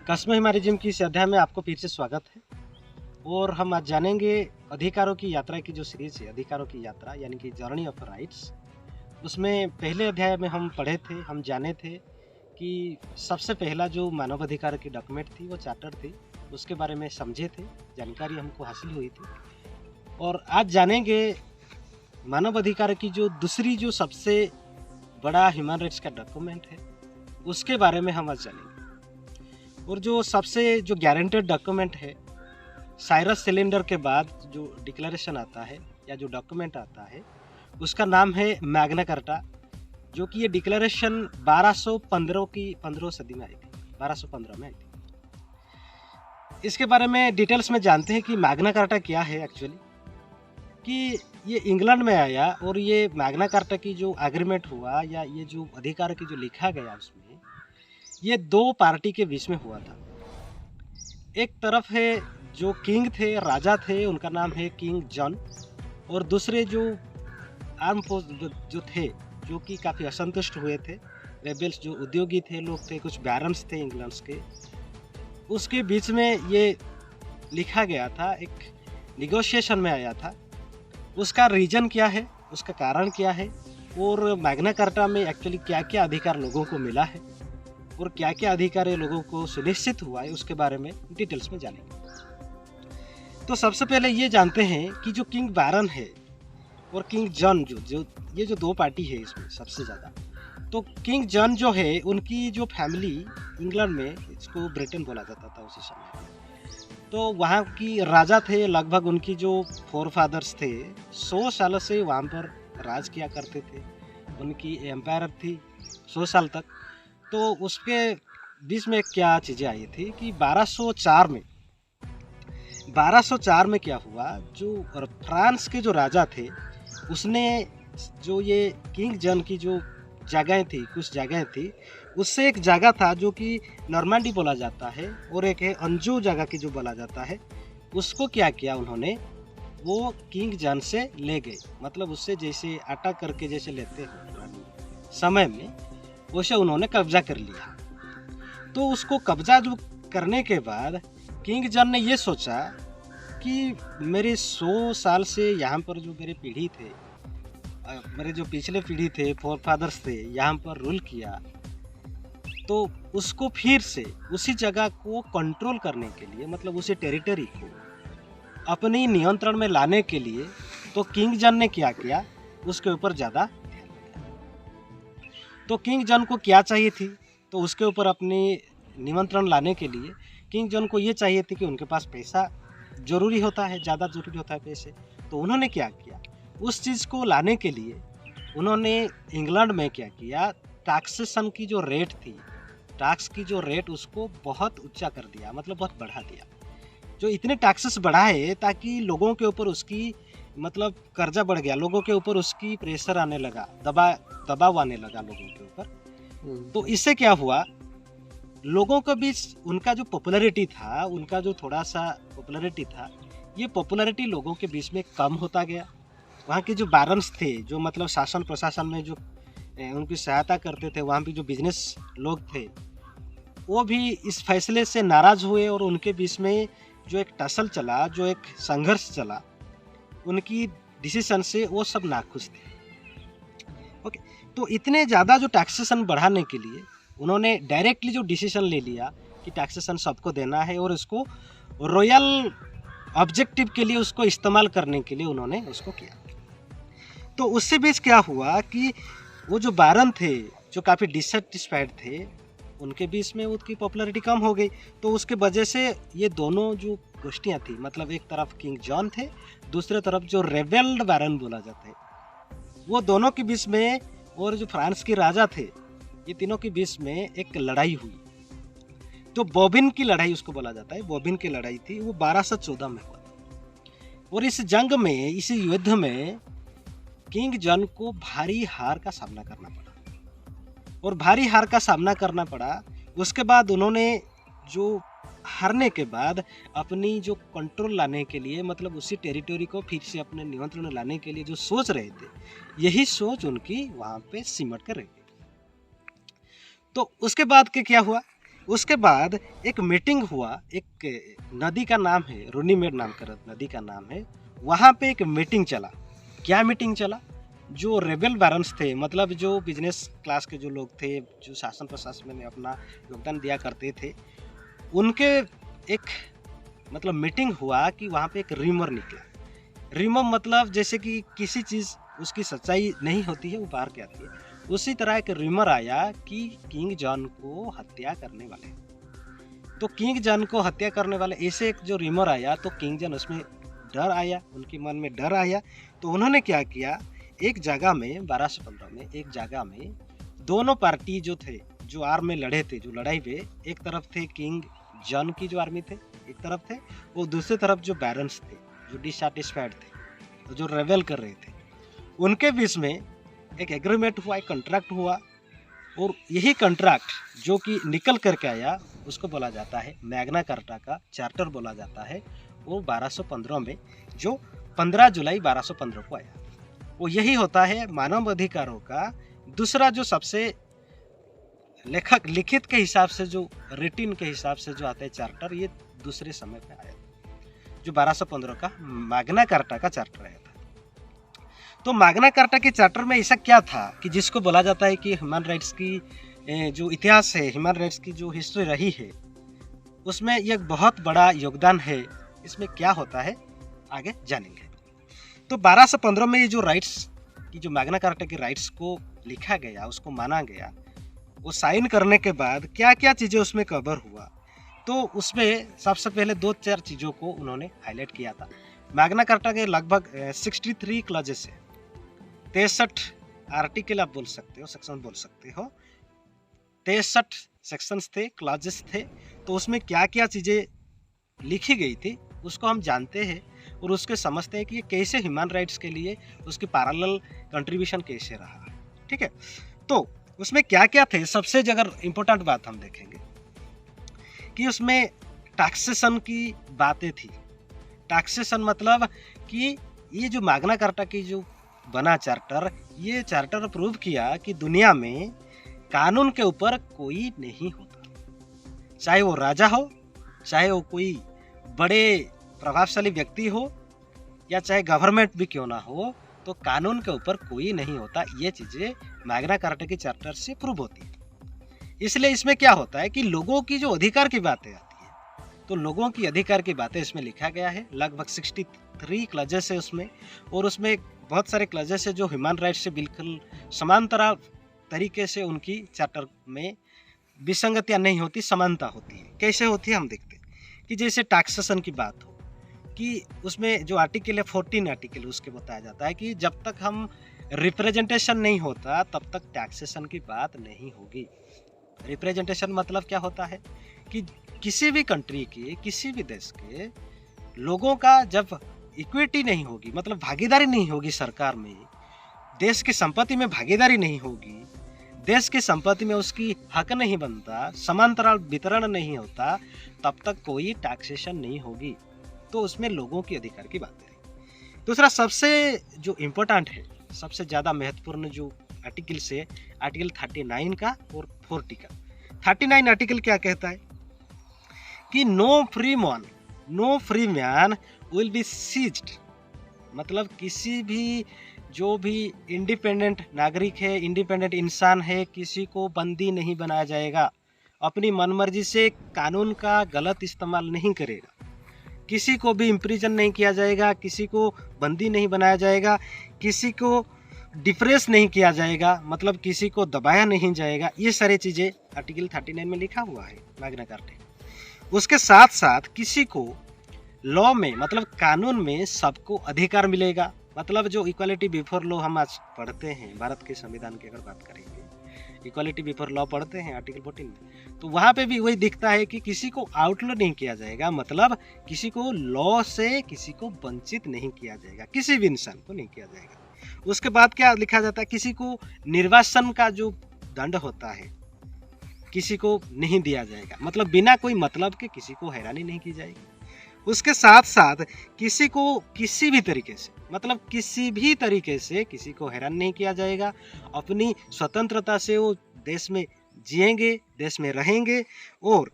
कस्म हिमारिज्म की इस अध्याय में आपको फिर से स्वागत है। और हम आज जानेंगे अधिकारों की यात्रा की जो सीरीज है, अधिकारों की यात्रा यानी कि जर्नी ऑफ राइट्स। उसमें पहले अध्याय में हम पढ़े थे, हम जाने थे कि सबसे पहला जो मानवाधिकार की डॉक्यूमेंट थी वो चार्टर थी, उसके बारे में समझे थे, जानकारी हमको हासिल हुई थी। और आज जानेंगे मानवाधिकार की जो दूसरी जो सबसे बड़ा ह्यूमन राइट्स का डॉक्यूमेंट है उसके बारे में हम आज जानेंगे। और जो सबसे जो गारंटेड डॉक्यूमेंट है, साइरस सिलेंडर के बाद जो डिक्लेरेशन आता है या जो डॉक्यूमेंट आता है उसका नाम है मैग्ना कार्टा, जो कि ये डिक्लेरेशन 1215 की 15 सदी में आई थी, 1215 में आई थी। इसके बारे में डिटेल्स में जानते हैं कि मैग्ना कार्टा क्या है एक्चुअली। कि ये इंग्लैंड में आया और ये मैग्ना कार्टा की जो एग्रीमेंट हुआ या ये जो अधिकार की जो लिखा गया उसमें, ये दो पार्टी के बीच में हुआ था। एक तरफ है जो किंग थे, राजा थे, उनका नाम है किंग जॉन, और दूसरे जो आर्म फोर्स जो थे, जो कि काफ़ी असंतुष्ट हुए थे, रेबल्स जो उद्योगी थे, लोग थे, कुछ बैरन्स थे इंग्लैंड के, उसके बीच में ये लिखा गया था, एक निगोशिएशन में आया था। उसका रीजन क्या है, उसका कारण क्या है, और मैग्ना कार्टा में एक्चुअली क्या क्या अधिकार लोगों को मिला है और क्या क्या अधिकार ये लोगों को सुनिश्चित हुआ है, उसके बारे में डिटेल्स में जानेंगे। तो सबसे पहले ये जानते हैं कि जो किंग बैरन है और किंग जॉन, जो ये जो दो पार्टी है इसमें सबसे ज़्यादा, तो किंग जॉन जो है उनकी जो फैमिली इंग्लैंड में, इसको ब्रिटेन बोला जाता था उसी समय, तो वहाँ की राजा थे, लगभग उनकी जो फोर फादर्स थे 100 सालों से वहाँ पर राज किया करते थे, उनकी एम्पायर थी 100 साल तक। तो उसके बीच में क्या चीज़ें आई थी कि 1204 में क्या हुआ, जो फ्रांस के जो राजा थे उसने जो ये किंग जॉन की जो जगह थी, कुछ जगह थी, उससे एक जगह था जो कि नॉर्मंडी बोला जाता है और एक है अंजू जगह की जो बोला जाता है, उसको क्या किया उन्होंने, वो किंग जॉन से ले गए। मतलब उससे जैसे अटैक करके जैसे लेते हैं पुराने समय में, वैसे उन्होंने कब्जा कर लिया। तो उसको कब्जा जो करने के बाद किंग जॉन ने ये सोचा कि मेरे 100 साल से यहाँ पर जो मेरे पीढ़ी थे, मेरे जो पिछले पीढ़ी थे, फोर फादर्स थे, यहाँ पर रूल किया, तो उसको फिर से उसी जगह को कंट्रोल करने के लिए, मतलब उसी टेरिटरी को अपने नियंत्रण में लाने के लिए, तो किंग जॉन ने क्या किया, उसके ऊपर ज़्यादा ध्यान दिया। तो किंग जॉन को क्या चाहिए थी, तो उसके ऊपर अपनी नियंत्रण लाने के लिए किंग जॉन को ये चाहिए थी कि उनके पास पैसा ज़रूरी होता है, ज़्यादा ज़रूरी होता है पैसे। तो उन्होंने क्या किया, उस चीज़ को लाने के लिए उन्होंने इंग्लैंड में क्या किया, टैक्सेशन की जो रेट थी, टैक्स की जो रेट, उसको बहुत ऊंचा कर दिया, मतलब बहुत बढ़ा दिया। जो इतने टैक्सेस बढ़ाए ताकि लोगों के ऊपर उसकी, मतलब कर्जा बढ़ गया, लोगों के ऊपर उसकी प्रेशर आने लगा, दबाव आने लगा लोगों के ऊपर। तो इससे क्या हुआ, लोगों के बीच उनका जो पॉपुलैरिटी था, उनका जो थोड़ा सा पॉपुलैरिटी था, ये पॉपुलैरिटी लोगों के बीच में कम होता गया। वहाँ के जो बैरन्स थे, जो मतलब शासन प्रशासन में जो उनकी सहायता करते थे, वहाँ पे जो बिजनेस लोग थे, वो भी इस फैसले से नाराज़ हुए और उनके बीच में जो एक टसल चला, जो एक संघर्ष चला, उनकी डिसीजन से वो सब नाखुश थे। ओके, तो इतने ज़्यादा जो टैक्सेशन बढ़ाने के लिए उन्होंने डायरेक्टली जो डिसीजन ले लिया कि टैक्सेशन सबको देना है और इसको रॉयल ऑब्जेक्टिव के लिए उसको इस्तेमाल करने के लिए उन्होंने उसको किया। तो उससे बीच क्या हुआ कि वो जो बैरन थे, जो काफ़ी डिससेटिस्फाइड थे, उनके बीच में उसकी पॉपुलैरिटी कम हो गई। तो उसके वजह से ये दोनों जो गोष्ठियाँ थी, मतलब एक तरफ किंग जॉन थे, दूसरे तरफ जो रेबेल्ड बैरन बोला जाता है, वो दोनों के बीच में, और जो फ्रांस के राजा थे, ये तीनों के बीच में एक लड़ाई हुई, जो बॉबिन की लड़ाई उसको बोला जाता है। बॉबिन की लड़ाई थी, वो 1214 में हुआ था। और इस जंग में, इस युद्ध में किंग जॉन को भारी हार का सामना करना पड़ा, और भारी हार का सामना करना पड़ा। उसके बाद उन्होंने जो हारने के बाद अपनी जो कंट्रोल लाने के लिए, मतलब उसी टेरिटरी को फिर से अपने नियंत्रण में लाने के लिए जो सोच रहे थे, यही सोच उनकी वहाँ पे सिमट कर रह गई। तो उसके बाद के क्या हुआ उसके बाद एक मीटिंग हुआ, एक नदी का नाम है रुनीमेड नाम का नदी का नाम है, वहाँ पे एक मीटिंग चला। क्या मीटिंग चला? जो रेबल बैरन्स थे, मतलब जो बिजनेस क्लास के जो लोग थे, जो शासन प्रशासन में अपना योगदान दिया करते थे, उनके एक मतलब मीटिंग हुआ कि वहाँ पे एक रीमर निकला। रीमर मतलब जैसे कि किसी चीज़ उसकी सच्चाई नहीं होती है वो बाहर के आती है, उसी तरह एक रीमर आया कि किंग जॉन को हत्या करने वाले। तो किंग जॉन को हत्या करने वाले ऐसे एक जो रीमर आया, तो किंग जॉन उसमें डर आया, उनके मन में डर आया। तो उन्होंने क्या किया, एक जगह में 1215 में एक जगह में दोनों पार्टी जो थे, जो आर्म में लड़े थे, जो लड़ाई में, एक तरफ थे किंग जॉन की जो आर्मी थे, एक तरफ थे, वो दूसरी तरफ जो बैरन्स थे, जो डिससैटिस्फाइड थे, तो जो रेबेल कर रहे थे, उनके बीच में एक एग्रीमेंट हुआ, एक कॉन्ट्रैक्ट हुआ। और यही कॉन्ट्रैक्ट जो कि निकल करके आया उसको बोला जाता है मैग्ना कार्टा का चार्टर बोला जाता है। वो 1215 में, जो 15 जुलाई 1215 को आया, वो यही होता है मानव अधिकारों का दूसरा जो सबसे लेखक लिखित के हिसाब से, जो रिटिन के हिसाब से जो आता है चार्टर, ये दूसरे समय पे आया, जो 1215 का मैग्ना कार्टा का चार्टर आया था। तो मैग्ना कार्टा के चार्टर में ऐसा क्या था कि जिसको बोला जाता है कि ह्यूमन राइट्स की जो इतिहास है, ह्यूमन राइट्स की जो हिस्ट्री रही है, उसमें एक बहुत बड़ा योगदान है। इसमें क्या होता है आगे जानेंगे। तो 1215 में ये जो राइट्स की, जो मैग्ना कार्टा के राइट्स को लिखा गया, उसको माना गया, वो साइन करने के बाद क्या क्या चीज़ें उसमें कवर हुआ, तो उसमें सबसे पहले 2-4 चीज़ों को उन्होंने हाईलाइट किया था। मैग्ना कार्टा के लगभग 63 क्लॉजेस है, 63 आर्टिकल आप बोल सकते हो, सेक्शन बोल सकते हो, 63 सेक्शंस थे, क्लॉजेस थे। तो उसमें क्या क्या चीज़ें लिखी गई थी उसको हम जानते हैं और उसके समझते हैं कि ये कैसे ह्यूमन राइट्स के लिए उसकी पैरेलल कंट्रीब्यूशन कैसे रहा है। ठीक है, तो उसमें क्या क्या थे, सबसे अगर इम्पोर्टेंट बात हम देखेंगे कि उसमें टैक्सेशन की बातें थी। टैक्सेशन मतलब कि ये जो मैग्ना कार्टा की जो बना चार्टर, ये चार्टर प्रूव किया कि दुनिया में कानून के ऊपर कोई नहीं होता, चाहे वो राजा हो, चाहे वो कोई बड़े प्रभावशाली व्यक्ति हो, या चाहे गवर्नमेंट भी क्यों ना हो, तो कानून के ऊपर कोई नहीं होता। ये चीज़ें मैग्ना कार्टा की चार्टर से प्रूव होती है। इसलिए इसमें क्या होता है कि लोगों की जो अधिकार की बातें आती है, तो लोगों की अधिकार की बातें इसमें लिखा गया है। लगभग 63 क्लॉजेस है उसमें, और उसमें बहुत सारे क्लॉजेस है जो ह्यूमन राइट्स से बिल्कुल समांतर तरीके से उनकी चार्टर में विसंगतियाँ नहीं होती, समानता होती है। कैसे होती है हम देखते हैं कि जैसे टैक्सेशन की बात हो, कि उसमें जो आर्टिकल है 14 आर्टिकल, उसके बताया जाता है कि जब तक हम रिप्रेजेंटेशन नहीं होता तब तक टैक्सेशन की बात नहीं होगी। रिप्रेजेंटेशन मतलब क्या होता है कि किसी भी कंट्री के, किसी भी देश के लोगों का जब इक्विटी नहीं होगी, मतलब भागीदारी नहीं होगी सरकार में, देश की संपत्ति में भागीदारी नहीं होगी, देश की संपत्ति में उसकी हक नहीं बनता, समांतराल वितरण नहीं होता, तब तक कोई टैक्सेशन नहीं होगी। तो उसमें लोगों की अधिकार की बात है। दूसरा सबसे जो इम्पोर्टेंट है, सबसे ज़्यादा महत्वपूर्ण जो आर्टिकल से, आर्टिकल 39 का और 40 का। 39 आर्टिकल क्या कहता है कि no free man will be seized, मतलब किसी भी जो भी इंडिपेंडेंट नागरिक है, इंडिपेंडेंट इंसान है, किसी को बंदी नहीं बनाया जाएगा, अपनी मनमर्जी से कानून का गलत इस्तेमाल नहीं करेगा, किसी को भी इम्प्रिजन नहीं किया जाएगा, किसी को बंदी नहीं बनाया जाएगा, किसी को डिप्रेस नहीं किया जाएगा, मतलब किसी को दबाया नहीं जाएगा। ये सारी चीज़ें आर्टिकल 39 में लिखा हुआ है मैग्ना कार्टा। उसके साथ साथ किसी को लॉ में, मतलब कानून में सबको अधिकार मिलेगा, मतलब जो इक्वालिटी बिफोर लॉ हम आज पढ़ते हैं, भारत के संविधान की अगर बात करेंगे, इक्वालिटी बिफोर लॉ पढ़ते हैं आर्टिकल 14 में, तो वहाँ पे भी वही दिखता है कि किसी को आउटलो नहीं किया जाएगा, मतलब किसी को लॉ से किसी को वंचित नहीं किया जाएगा, किसी भी इंसान को नहीं किया जाएगा। उसके बाद क्या लिखा जाता है, किसी को निर्वासन का जो दंड होता है किसी को नहीं दिया जाएगा, मतलब बिना कोई मतलब के किसी को हैरानी नहीं की जाएगी। उसके साथ साथ किसी को किसी भी तरीके से, मतलब किसी भी तरीके से किसी को हैरान नहीं किया जाएगा, अपनी स्वतंत्रता से वो देश में जिएंगे, देश में रहेंगे और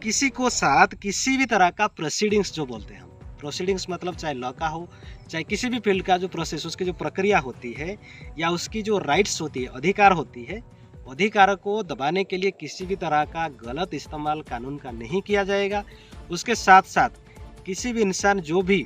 किसी को साथ किसी भी तरह का प्रोसीडिंग्स जो बोलते हैं हम, प्रोसीडिंग्स मतलब चाहे लॉ का हो, चाहे किसी भी फील्ड का जो प्रोसेस, उसकी जो प्रक्रिया होती है या उसकी जो राइट्स होती है, अधिकार होती है, अधिकार को दबाने के लिए किसी भी तरह का गलत इस्तेमाल कानून का नहीं किया जाएगा। उसके साथ साथ किसी भी इंसान जो भी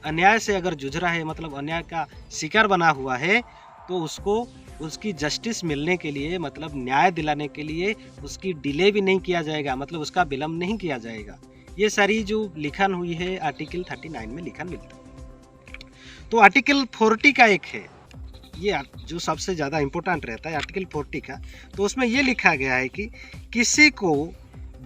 अन्याय से अगर जूझ रहा है, मतलब अन्याय का शिकार बना हुआ है, तो उसको उसकी जस्टिस मिलने के लिए, मतलब न्याय दिलाने के लिए उसकी डिले भी नहीं किया जाएगा, मतलब उसका विलम्ब नहीं किया जाएगा। ये सारी जो लिखन हुई है आर्टिकल 39 में लिखन मिलता है। तो आर्टिकल 40 का एक है, ये जो सबसे ज़्यादा इम्पोर्टेंट रहता है आर्टिकल 40 का। तो उसमें ये लिखा गया है कि किसी को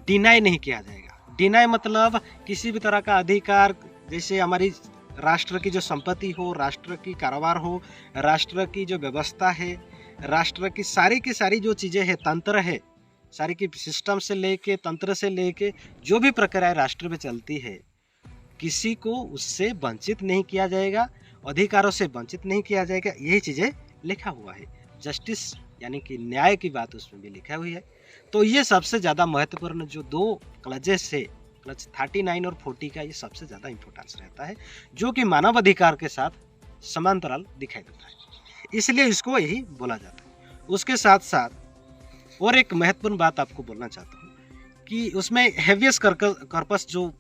डिनाई नहीं किया जाएगा। डिनाई मतलब किसी भी तरह का अधिकार, जैसे हमारी राष्ट्र की जो संपत्ति हो, राष्ट्र की कारोबार हो, राष्ट्र की जो व्यवस्था है, राष्ट्र की सारी जो चीज़ें हैं, तंत्र है, सारी की सिस्टम से लेके, तंत्र से लेके जो भी प्रक्रियाएं राष्ट्र में चलती है, किसी को उससे वंचित नहीं किया जाएगा, अधिकारों से वंचित नहीं किया जाएगा। यही चीज़ें लिखा हुआ है। जस्टिस यानी कि न्याय की बात उसमें भी लिखा हुई है। तो ये सबसे ज़्यादा महत्वपूर्ण जो दो क्लजेस है, क्लज 39 और 40 का, ये सबसे ज़्यादा इम्पोर्टेंस रहता है, जो कि मानव अधिकार के साथ समांतराल दिखाई देता है, इसलिए इसको यही बोला जाता है। उसके साथ साथ और एक महत्वपूर्ण बात आपको बोलना चाहता हूँ कि उसमें हेवियस कॉर्पस जो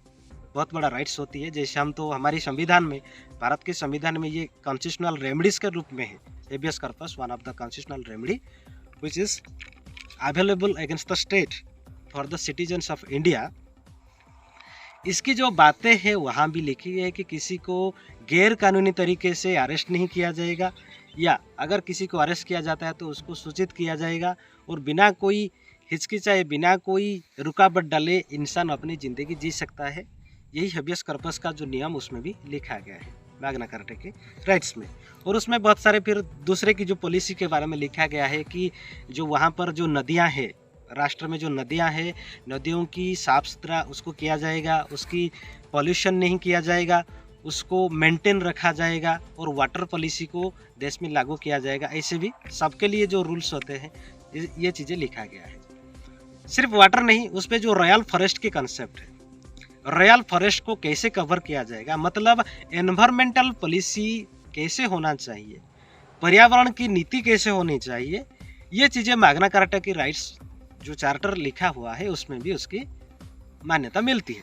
बहुत बड़ा राइट्स होती है, जैसे हम तो हमारी संविधान में, भारत के संविधान में ये कॉन्स्टिट्यूशनल रेमेडीज के रूप में है। Habeas corpus one of the constitutional remedy which is available against the state for the citizens of India. इसकी जो बातें हैं वहाँ भी लिखी है कि किसी को गैर कानूनी तरीके से अरेस्ट नहीं किया जाएगा, या अगर किसी को अरेस्ट किया जाता है तो उसको सूचित किया जाएगा, और बिना कोई हिचकिचाए, बिना कोई रुकावट डाले इंसान अपनी ज़िंदगी जी सकता है। यही हेबियस कॉर्पस का जो नियम उसमें भी लिखा गया है मैग्ना कार्टा के राइट्स में। और उसमें बहुत सारे फिर दूसरे की जो पॉलिसी के बारे में लिखा गया है कि जो वहाँ पर जो नदियाँ हैं, राष्ट्र में जो नदियाँ हैं, नदियों की साफ सुथरा उसको किया जाएगा, उसकी पॉल्यूशन नहीं किया जाएगा, उसको मेंटेन रखा जाएगा, और वाटर पॉलिसी को देश में लागू किया जाएगा। ऐसे भी सबके लिए जो रूल्स होते हैं, ये चीज़ें लिखा गया है। सिर्फ वाटर नहीं, उस पर जो रॉयल फॉरेस्ट के कंसेप्ट है, रॉयल फॉरेस्ट को कैसे कवर किया जाएगा, मतलब एनवायरमेंटल पॉलिसी कैसे होना चाहिए, पर्यावरण की नीति कैसे होनी चाहिए, ये चीज़ें मैग्ना कार्टा की राइट्स जो चार्टर लिखा हुआ है उसमें भी उसकी मान्यता मिलती है।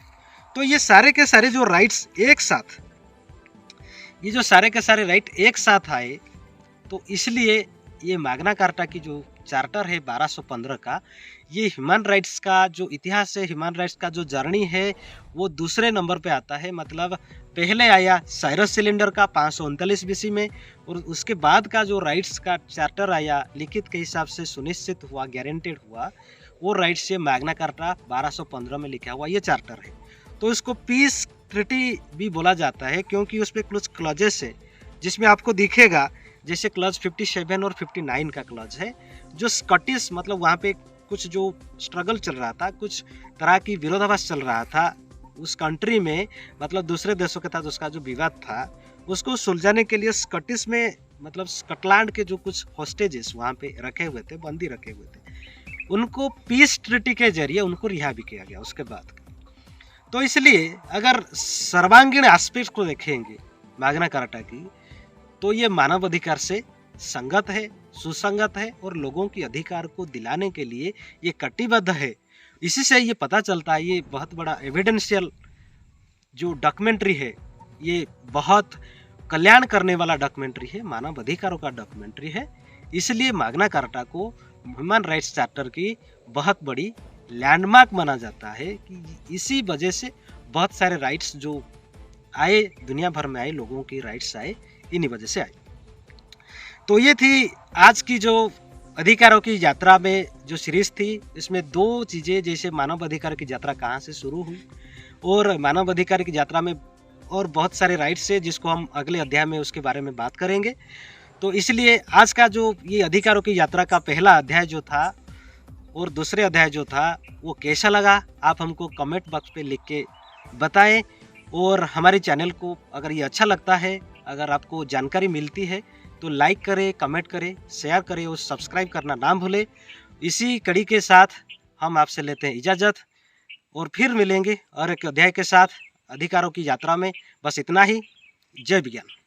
तो ये सारे के सारे जो राइट्स एक साथ, ये जो सारे के सारे राइट एक साथ आए, तो इसलिए ये मैग्ना कार्टा की जो चार्टर है 1215 का, ये ह्यूमन राइट्स का जो इतिहास है, ह्यूमन राइट्स का जो जर्नी है, वो दूसरे नंबर पे आता है। मतलब पहले आया साइरस सिलेंडर का 539 बीसी में, और उसके बाद का जो राइट्स का चार्टर आया, लिखित के हिसाब से सुनिश्चित हुआ, गारंटेड हुआ, वो राइट्स से मैग्ना कार्टा 1215 में लिखा हुआ ये चार्टर है। तो इसको पीस ट्रीटी भी बोला जाता है, क्योंकि उसमें कुछ क्लॉजेस है, जिसमें आपको दिखेगा जैसे क्लॉज 57 और 59 का क्लॉज है, जो स्कॉटिश, मतलब वहाँ पे कुछ जो स्ट्रगल चल रहा था, कुछ तरह की विरोधाभास चल रहा था उस कंट्री में, मतलब दूसरे देशों के साथ उसका जो विवाद था, उसको सुलझाने के लिए स्कॉटिश में, मतलब स्कॉटलैंड के जो कुछ हॉस्टेजेस वहाँ पे रखे हुए थे, बंदी रखे हुए थे, उनको पीस ट्रीटी के जरिए उनको रिहा भी किया गया उसके बाद। तो इसलिए अगर सर्वांगीण एस्पेक्ट को देखेंगे मैग्ना कार्टा की, तो ये मानव अधिकार से संगत है, सुसंगत है, और लोगों के अधिकार को दिलाने के लिए ये कटिबद्ध है। इसी से ये पता चलता है, ये बहुत बड़ा एविडेंशियल जो डॉक्यूमेंट्री है, ये बहुत कल्याण करने वाला डॉक्यूमेंट्री है, मानव अधिकारों का डॉक्यूमेंट्री है। इसलिए मैग्ना कार्टा को ह्यूमन राइट्स चार्टर की बहुत बड़ी लैंडमार्क माना जाता है कि इसी वजह से बहुत सारे राइट्स जो आए, दुनिया भर में आए, लोगों की राइट्स आए, इन्हीं वजह से आई। तो ये थी आज की जो अधिकारों की यात्रा में जो सीरीज थी। इसमें दो चीज़ें, जैसे मानव अधिकार की यात्रा कहाँ से शुरू हुई, और मानव अधिकार की यात्रा में और बहुत सारे राइट्स है जिसको हम अगले अध्याय में उसके बारे में बात करेंगे। तो इसलिए आज का जो ये अधिकारों की यात्रा का पहला अध्याय जो था और दूसरे अध्याय जो था, वो कैसा लगा आप हमको कमेंट बॉक्स पे लिख के बताएं। और हमारे चैनल को अगर ये अच्छा लगता है, अगर आपको जानकारी मिलती है, तो लाइक करें, कमेंट करें, शेयर करें और सब्सक्राइब करना ना भूलें। इसी कड़ी के साथ हम आपसे लेते हैं इजाज़त और फिर मिलेंगे और एक अध्याय के साथ अधिकारों की यात्रा में। बस इतना ही। जय विज्ञान।